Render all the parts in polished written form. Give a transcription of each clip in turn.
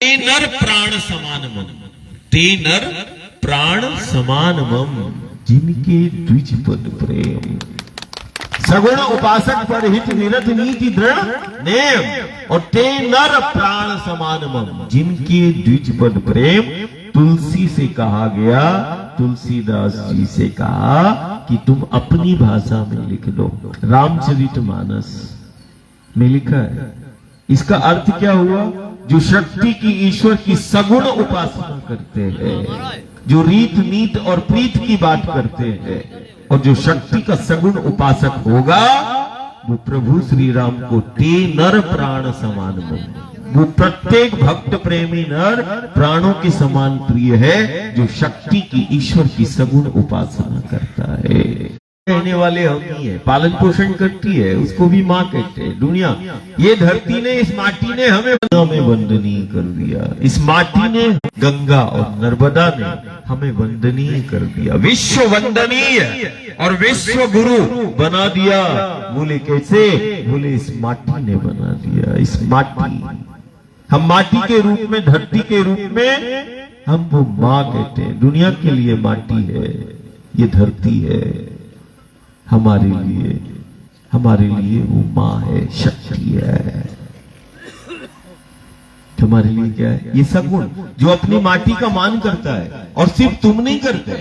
ते नर प्राण समान मम, ते नर प्राण समान मम, जिनके द्विज पद प्रेम। सगुण उपासक पर हित निरत नीति दृढ़ नेम, और ते नर प्राण समान मम, जिनके द्विज पद प्रेम। तुलसी से कहा गया, तुलसीदास जी से कहा कि तुम अपनी भाषा में लिख दो। रामचरितमानस में लिखा है। इसका अर्थ क्या हुआ? जो शक्ति की, ईश्वर की सगुण उपासना करते हैं, जो रीत नीत और प्रीत की बात करते हैं, और जो शक्ति का सगुण उपासक होगा, वो प्रभु श्री राम को ते नर प्राण समान मन, वो प्रत्येक भक्त प्रेमी नर प्राणों के समान प्रिय है, जो शक्ति की, ईश्वर की सगुण उपासना करता है। कहने वाले हम ही है, पालन पोषण करती है, उसको भी माँ कहते हैं। दुनिया, ये धरती ने, इस माटी ने हमें वंदनीय कर दिया। इस माटी ने, गंगा और नर्मदा ने हमें वंदनीय कर दिया, विश्व वंदनीय और विश्व गुरु बना दिया। बोले कैसे? बोले इस माटी ने बना दिया। इस माटी, हम माटी के रूप में, धरती के रूप में हम वो माँ कहते हैं। दुनिया के लिए माटी है, ये धरती है, हमारे लिए वो माँ है, शक्ति है। हमारे लिए क्या है? ये सगुण जो अपनी माटी का मान करता है। और सिर्फ तुम नहीं करते,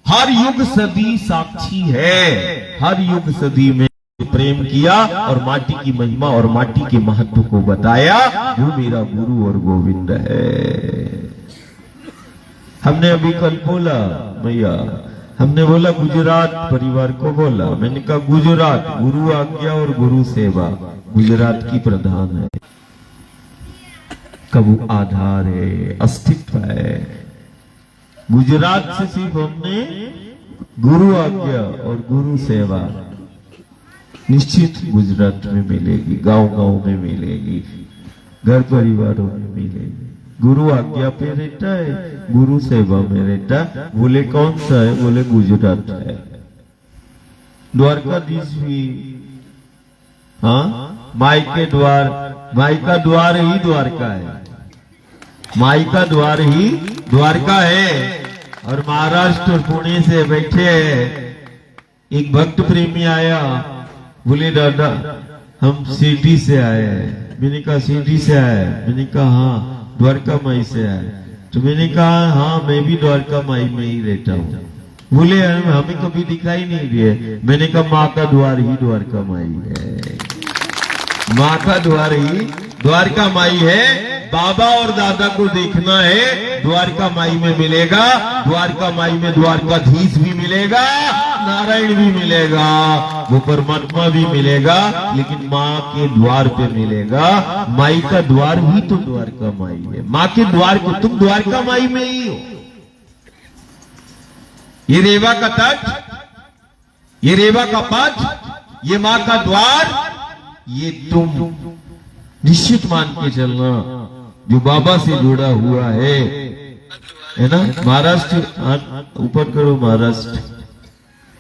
हर युग सदी साक्षी है। हर युग सदी में प्रेम किया और माटी की महिमा और माटी के महत्व को बताया। वो मेरा गुरु और गोविंद है। हमने अभी कल बोला भैया, हमने बोला गुजरात परिवार को बोला। मैंने कहा गुजरात गुरु आज्ञा और गुरु सेवा गुजरात की प्रधान है, कब आधार है, अस्तित्व है। गुजरात से सिर्फ हमने गुरु आज्ञा और गुरु सेवा निश्चित गुजरात में मिलेगी, गांव-गांव में मिलेगी, घर परिवारों में मिलेगी। गुरु आज्ञा पे रहता है, गुरु सेवा में रहता है। बोले कौन सा है? बोले गुजरात है। द्वारकाधीश भी, हाँ, माई के द्वार, माई का द्वार ही द्वारका है, माई का द्वार ही द्वारका है। और महाराष्ट्र पुणे से बैठे एक भक्त प्रेमी आया, बोले दादा हम सिटी से आए हैं। मैंने कहा सिटी से आए? मैंने कहा हाँ, द्वारका माई से आए। तो मैंने कहा हाँ, मैं भी द्वारका माई में ही रहता हूँ। बोले हमें कभी दिखाई नहीं दिए। मैंने कहा माँ का द्वार ही द्वारका माई है, माँ का द्वार ही द्वारका माई है। बाबा और दादा को देखना है, द्वारका माई में मिलेगा। द्वारका माई में द्वारकाधीश भी मिलेगा, नारायण भी मिलेगा, वो परमात्मा भी मिलेगा, लेकिन माँ के द्वार पे मिलेगा। माई का द्वार ही तो द्वारका माई है। माँ के द्वार को तुम द्वारका माई में ही हो। ये रेवा का तट, ये रेवा का पथ, ये माँ का द्वार, ये तुम निश्चित मान के चलना जो बाबा से जुड़ा हुआ है ना। महाराष्ट्र, ऊपर करो महाराष्ट्र,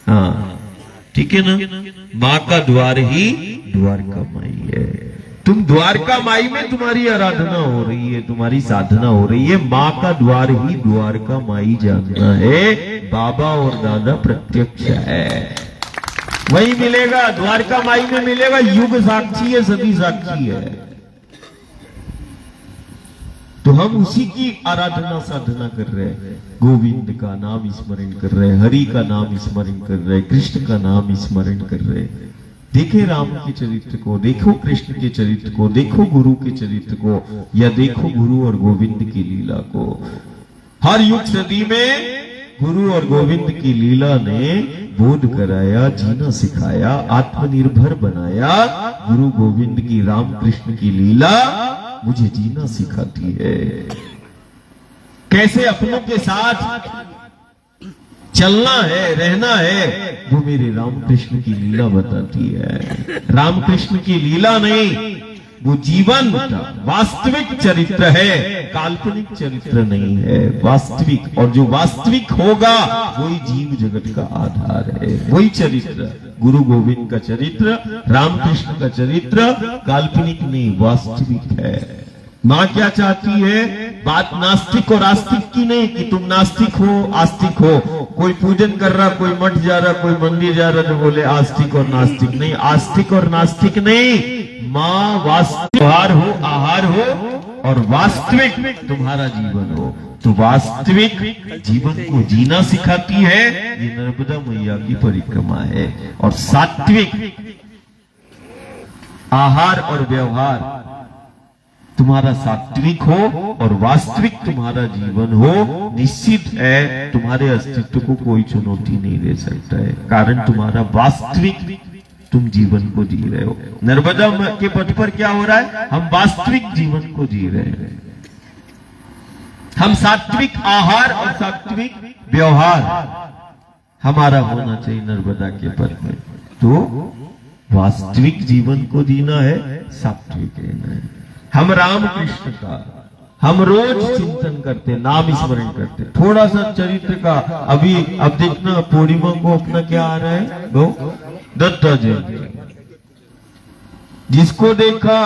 हाँ ठीक है ना। माँ का द्वार ही द्वारका माई है। तुम द्वारका माई में तुम्हारी आराधना हो रही है, तुम्हारी साधना हो रही है। माँ का द्वार ही द्वारका माई जानना है। बाबा और दादा प्रत्यक्ष है, वही मिलेगा, द्वारका माई में मिलेगा। युग साक्षी है, सदी साक्षी है। तो हम उसी की आराधना साधना कर रहे हैं। गोविंद का नाम स्मरण कर रहे हैं, हरि का नाम स्मरण कर रहे हैं, कृष्ण का नाम स्मरण कर रहे हैं। देखे राम के चरित्र को, देखो कृष्ण के चरित्र को, देखो गुरु के चरित्र को, या देखो गुरु और गोविंद की लीला को। हर युग सदी में गुरु और गोविंद की लीला ने बोध कराया, जीना सिखाया, आत्मनिर्भर बनाया। गुरु गोविंद की, राम कृष्ण की लीला मुझे जीना सिखाती है, कैसे अपनों के साथ चलना है, रहना है, वो मेरे रामकृष्ण की लीला बताती है। रामकृष्ण की लीला नहीं, वो जीवन वास्तविक चरित्र है, काल्पनिक चरित्र नहीं है, वास्तविक। और जो वास्तविक होगा वही जीव जगत का आधार है, वही चरित्र। गुरु गोविंद का चरित्र, रामकृष्ण का चरित्र काल्पनिक नहीं, वास्तविक है। माँ क्या चाहती है? बात नास्तिक और आस्तिक की नहीं कि तुम नास्तिक हो आस्तिक हो, कोई पूजन कर रहा, कोई मठ जा रहा, कोई मंदिर जा रहा, तो बोले आस्तिक और नास्तिक नहीं, आस्तिक और नास्तिक नहीं। माँ वास्तविक हो, आहार हो और वास्तविक तुम्हारा जीवन हो, तो वास्तविक जीवन को जीना सिखाती है। ये नर्मदा मैया की परिक्रमा है। और सात्विक आहार और व्यवहार तुम्हारा सात्विक हो और वास्तविक तुम्हारा जीवन हो, निश्चित है तुम्हारे अस्तित्व को कोई चुनौती नहीं दे सकता है, कारण तुम्हारा वास्तविक तुम जीवन को जी रहे हो। नर्मदा के पथ पर क्या हो रहा है? हम वास्तविक जीवन को जी रहे हैं। हम सात्विक आहार और सात्विक व्यवहार हमारा होना चाहिए नर्मदा के पथ में। तो वास्तविक जीवन को जीना है, सात्विक रहना है। हम राम कृष्ण का हम रोज चिंतन करते, नाम स्मरण करते, थोड़ा सा चरित्र का। अभी अब देखना पूर्णिमा को अपना क्या आ रहा है? दत्ता जयंती। जिसको देखा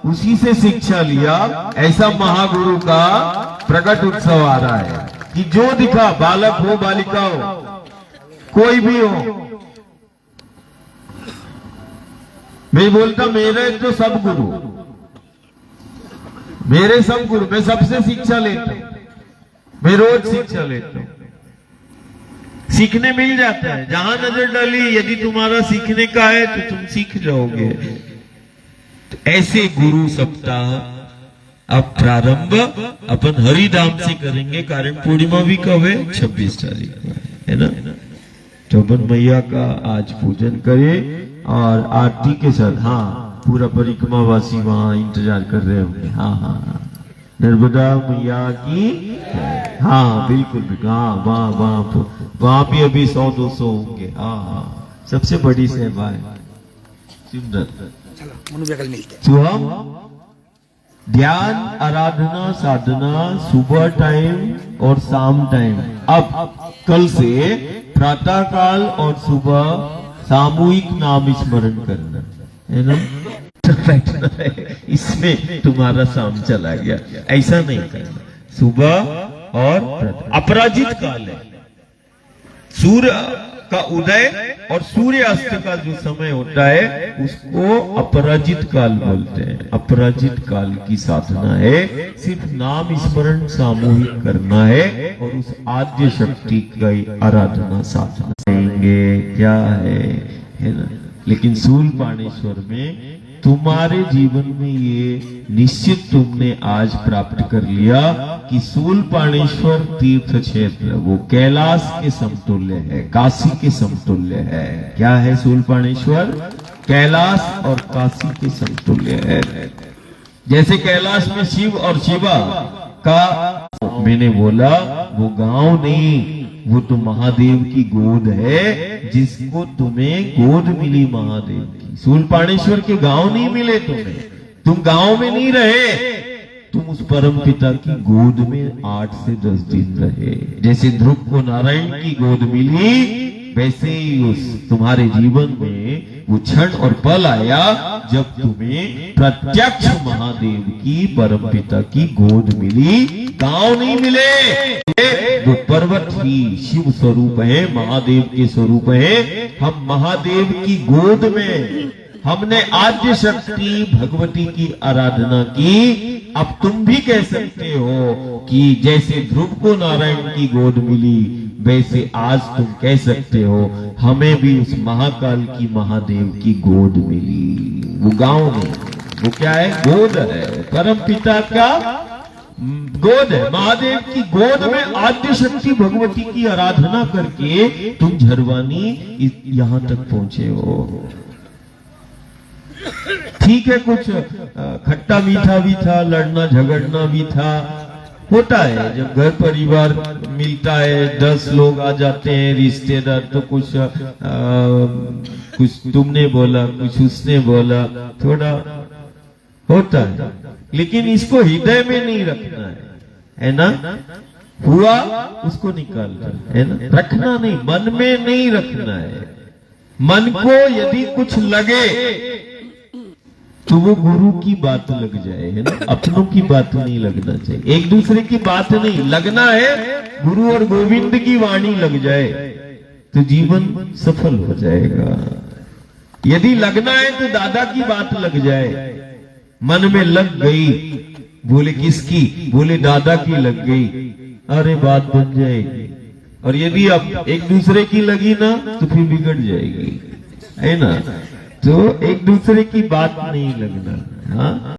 उसी से शिक्षा लिया, ऐसा महागुरु का प्रकट उत्सव आ रहा है कि जो दिखा, बालक हो बालिका हो कोई भी हो, मैं बोलता मेरे तो सब गुरु, मेरे सब गुरु, मैं सबसे शिक्षा लेता हूं, मैं रोज शिक्षा लेता हूं। सीखने मिल जाता है, जहां नजर डाली यदि तुम्हारा सीखने का है तो तुम सीख जाओगे। तो ऐसे गुरु सप्ताह अब प्रारंभ अपन हरिधाम से करेंगे, कारण पूर्णिमा भी कब है? 26 तारीख को है ना। तो अपन मैया का आज पूजन करें और आरती के साथ, हाँ पूरा परिक्रमा वासी वहां इंतजार कर रहे होंगे। हाँ हाँ हाँ, नर्मदा मैया की, हाँ बिल्कुल बिल्कुल, हाँ वहां भी अभी 100-200 होंगे। हाँ हाँ, सबसे बड़ी सेवा है, सुंदर। तो हम ध्यान आराधना साधना सुबह टाइम और शाम टाइम, अब कल से प्रातः काल और सुबह सामूहिक नाम स्मरण करना है ना। बैठना है, इसमें तुम्हारा शाम चला गया, ऐसा नहीं करना। सुबह और अपराजित काल है, सूर्य का उदय और सूर्य अस्त का जो समय होता है उसको अपराजित काल बोलते हैं। अपराजित काल की साधना है, सिर्फ नाम स्मरण सामूहिक करना है और उस आद्य शक्ति की आराधना साधना करेंगे। क्या है ना। लेकिन शूलपाणेश्वर में तुम्हारे जीवन में ये निश्चित तुमने आज प्राप्त कर लिया कि शूलपाणेश्वर तीर्थ क्षेत्र वो कैलाश के समतुल्य है, काशी के समतुल्य है। क्या है शूलपाणेश्वर? कैलाश और काशी के समतुल्य है। जैसे कैलाश में शिव और शिवा का, मैंने बोला वो गांव नहीं, वो तो महादेव की गोद है, जिसको तुम्हें गोद मिली महादेव की। शूलपाणेश्वर के गांव नहीं मिले तुम्हें, तुम गांव में नहीं रहे, तुम उस परम पिता की गोद में 8 से 10 दिन रहे। जैसे ध्रुव को नारायण की गोद मिली, वैसे ही उस तुम्हारे जीवन में वो क्षण और पल आया जब तुम्हें प्रत्यक्ष महादेव की परम पिता की गोद मिली। गांव नहीं मिले, वो पर्वत ही शिव स्वरूप है, महादेव के स्वरूप है। हम महादेव की गोद में हमने आद्य शक्ति भगवती की आराधना की। अब तुम भी कह सकते हो कि जैसे ध्रुव को नारायण की गोद मिली, वैसे आज तुम कह सकते हो हमें भी उस महाकाल की महादेव की गोद मिली। वो गांव में, वो क्या है? गोद है, परम पिता का गोद है। महादेव की गोद में आद्य शक्ति भगवती की आराधना करके तुम झरवानी यहां तक पहुंचे हो। ठीक है, कुछ खट्टा मीठा भी था, लड़ना झगड़ना भी था, होता है। जब घर परिवार मिलता है, 10 लोग आ जाते हैं रिश्तेदार, तो कुछ तुमने बोला, कुछ उसने बोला, थोड़ा होता है। लेकिन इसको हृदय में नहीं रखना है ना। हुआ उसको निकालना है ना, रखना नहीं, मन में नहीं रखना है। मन को यदि कुछ लगे तो वो गुरु की बात लग जाए, है ना, अपनों की बात नहीं लगना चाहिए, एक दूसरे की बात नहीं लगना है, गुरु और गोविंद की वाणी लग जाए तो जीवन सफल हो जाएगा। यदि लगना है तो दादा की बात लग जाए, मन में लग गई, बोले किसकी, बोले दादा की लग गई, अरे बात बन जाएगी। और यदि अब एक दूसरे की लगी ना तो फिर बिगड़ जाएगी, है ना। तो एक दूसरे की बात नहीं लगना, हाँ।